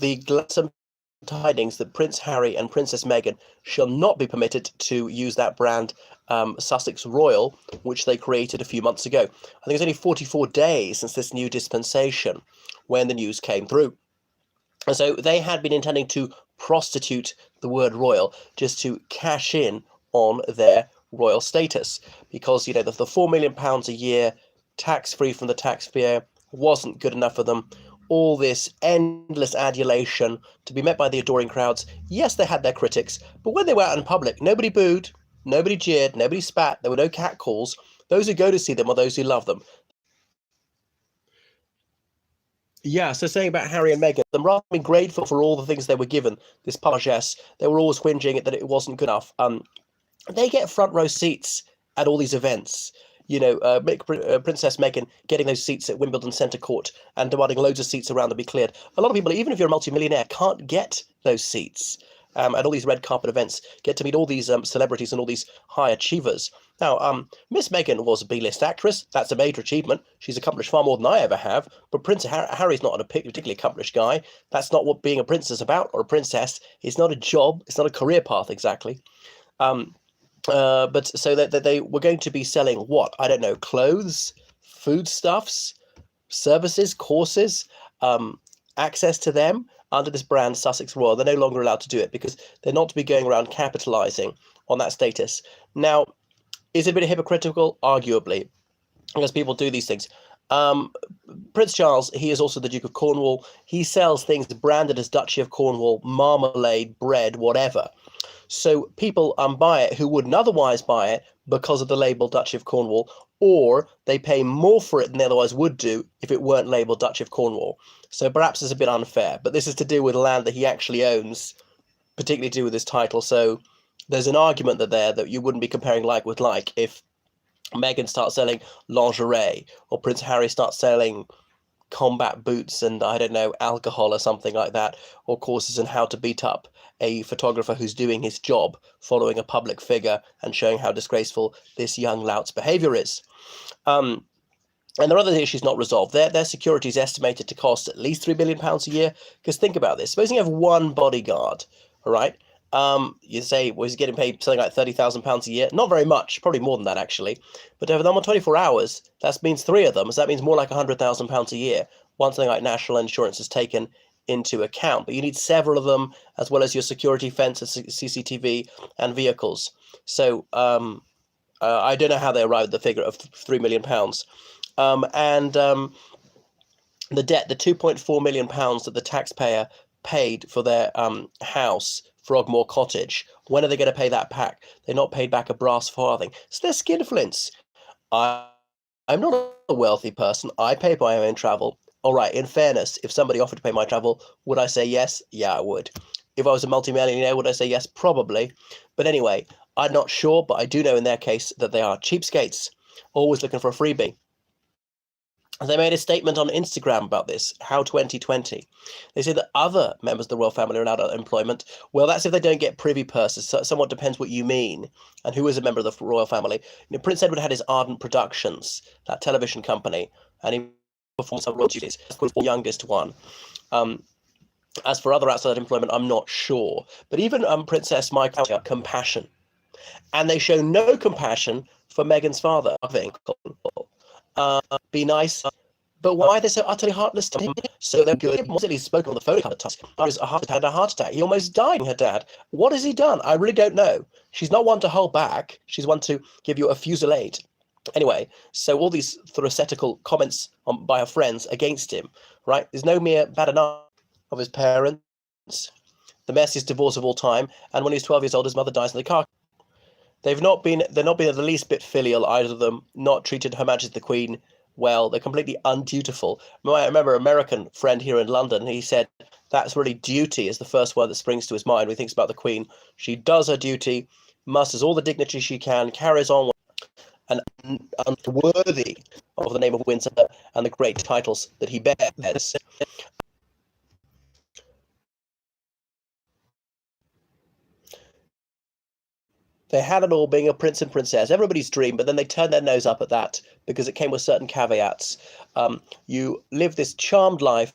the gladsome tidings that Prince Harry and Princess Meghan shall not be permitted to use that brand, Sussex Royal, which they created a few months ago. I think it's only 44 days since this new dispensation when the news came through. And so they had been intending to prostitute the word royal just to cash in on their royal status, because the £4 million a year tax-free from the taxpayer wasn't good enough for them. All this endless adulation to be met by the adoring crowds. Yes, they had their critics, but when they were out in public, nobody booed, nobody jeered, nobody spat, there were no catcalls. Those who go to see them are those who love them. Yeah, so saying about Harry and Meghan, them rather than being grateful for all the things they were given, this largesse, they were always whinging that it wasn't good enough. They get front row seats at all these events. Princess Meghan getting those seats at Wimbledon Centre Court and demanding loads of seats around to be cleared. A lot of people, even if you're a multimillionaire, can't get those seats at all these red carpet events, get to meet all these celebrities and all these high achievers. Now, Miss Meghan was a B-list actress. That's a major achievement. She's accomplished far more than I ever have. But Prince Harry's not a particularly accomplished guy. That's not what being a princess is about, or a princess. It's not a job. It's not a career path exactly. But so that they were going to be selling what? I don't know, clothes, foodstuffs, services, courses, access to them under this brand Sussex Royal. They're no longer allowed to do it because they're not to be going around capitalizing on that status. Now, is it a bit hypocritical? Arguably, because people do these things. Prince Charles, he is also the Duke of Cornwall. He sells things branded as Duchy of Cornwall, marmalade, bread, whatever. So people buy it who wouldn't otherwise buy it because of the label Duchy of Cornwall, or they pay more for it than they otherwise would do if it weren't labelled Duchy of Cornwall. So perhaps it's a bit unfair, but this is to do with land that he actually owns, particularly to do with his title. So there's an argument that you wouldn't be comparing like with like if Meghan starts selling lingerie or Prince Harry starts selling combat boots and I don't know, alcohol or something like that, or courses in how to beat up a photographer who's doing his job, following a public figure and showing how disgraceful this young lout's behavior is. And there are other issues not resolved. Their security is estimated to cost at least £3 million a year. Because think about this. Supposing you have one bodyguard, all right? You say, well, he's getting paid something like £30,000 a year. Not very much, probably more than that, actually. But over them on 24 hours, that means 3 of them. So that means more like £100,000 a year once something like national insurance is taken into account. But you need several of them, as well as your security fence and CCTV and vehicles. So I don't know how they arrived at the figure of £3 million. The debt, the £2.4 million that the taxpayer paid for their house, Frogmore Cottage, when are they going to pay that back? They're not paid back a brass farthing. So they're skinflints. I'm not a wealthy person. I pay for my own travel. All right, in fairness, if somebody offered to pay my travel, would I say yes? Yeah, I would. If I was a multimillionaire, would I say yes? Probably. But anyway, I'm not sure, but I do know in their case that they are cheapskates, always looking for a freebie. They made a statement on Instagram about this, How 2020. They say that other members of the royal family are allowed employment. Well, that's if they don't get privy purses. So somewhat depends what you mean and who is a member of the royal family. Prince Edward had his Ardent Productions, that television company, and he performed some royal duties. The youngest one. As for other outside employment, I'm not sure. But even Princess Michael, compassion. And they show no compassion for Meghan's father, I think. Be nice, but why are they so utterly heartless to him? So they're good. He's spoken on the phone a couple of times. Had a heart attack. He almost died, her dad. What has he done? I really don't know. She's not one to hold back. She's one to give you a fusillade. Anyway, so all these theoretical comments by her friends against him, right? There's no mere bad enough of his parents. The messiest divorce of all time. And when he's 12 years old, his mother dies in the car. They're not been the least bit filial, either of them, not treated Her Majesty the Queen well. They're completely undutiful. I remember an American friend here in London, he said that's really duty is the first word that springs to his mind when he thinks about the Queen. She does her duty, musters all the dignity she can, carries on and unworthy of the name of Windsor and the great titles that he bears. They had it all being a prince and princess, everybody's dream, but then they turned their nose up at that because it came with certain caveats. You live this charmed life,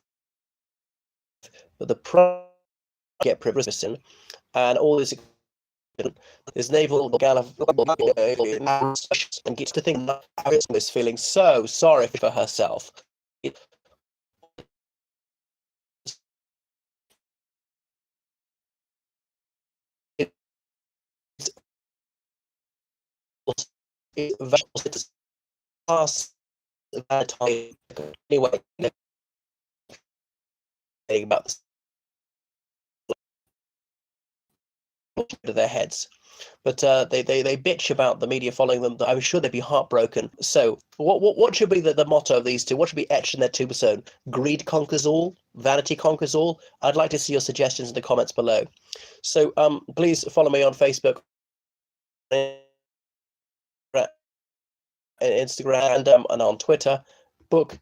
but the pride get privileged, and all this naval and gets to think is feeling so sorry for herself. Anyway, about to their heads. But they bitch about the media following them. I'm sure they'd be heartbroken. So what should be the motto of these two? What should be etched in their tombstone? Greed conquers all, vanity conquers all. I'd like to see your suggestions in the comments below. So please follow me on Facebook, Instagram, and on Twitter. Book